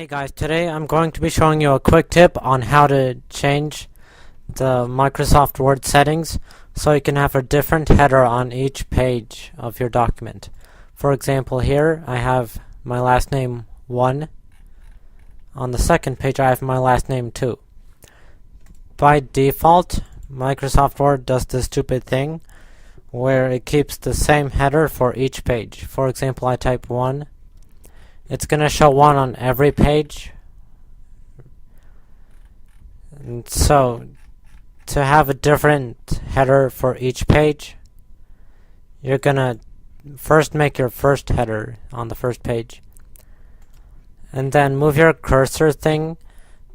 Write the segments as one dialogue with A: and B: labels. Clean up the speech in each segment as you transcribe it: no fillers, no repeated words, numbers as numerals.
A: Hey guys, today I'm going to be showing you a quick tip on how to change the Microsoft Word settings so you can have a different header on each page of your document. For example, here I have my last name 1. On the second page I have my last name 2. By default, Microsoft Word does this stupid thing where it keeps the same header for each page. For example, I type 1. It's going to show 1 on every page. And so, to have a different header for each page, you're going to first make your first header on the first page. And then move your cursor thing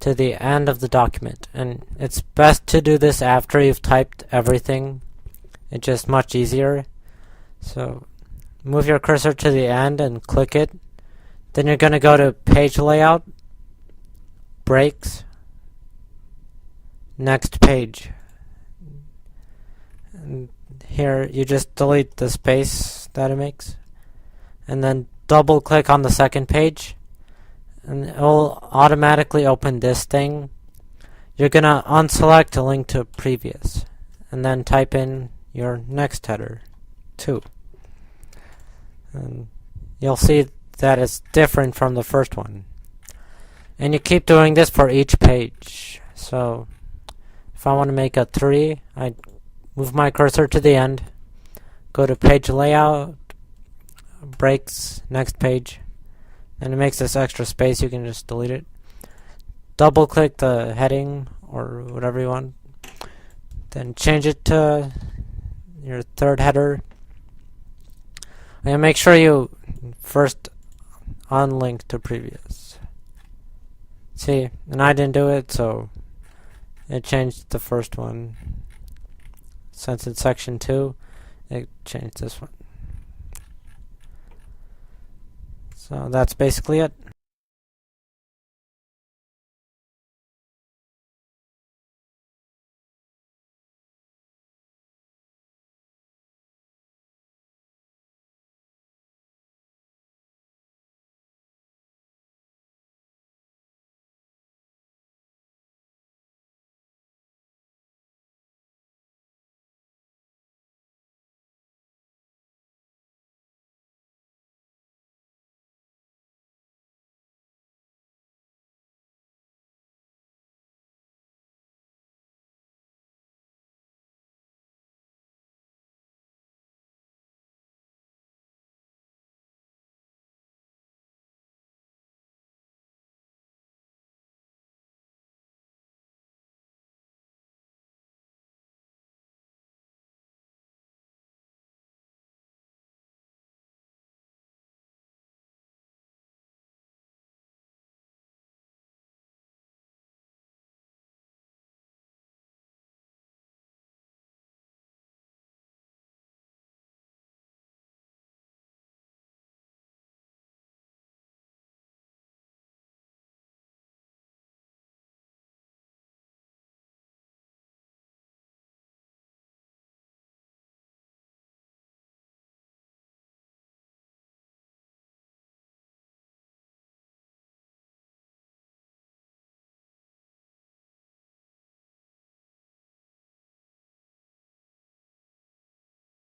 A: to the end of the document. And it's best to do this after you've typed everything. It's just much easier. So, move your cursor to the end and click it. Then you're going to go to Page Layout, Breaks, Next Page. And here you just delete the space that it makes. And then double click on the second page. And it will automatically open this thing. You're going to unselect a link to previous. And then type in your next header, 2. And you'll see that is different from the first one. And you keep doing this for each page. So if I want to make a 3, I move my cursor to the end, go to Page Layout, Breaks, Next Page, and it makes this extra space. You can just delete it. Double click the heading or whatever you want, then change it to your third header, and make sure you first unlink to previous. See, and I didn't do it, so it changed the first one. Since it's section 2, it changed this one. So that's basically it.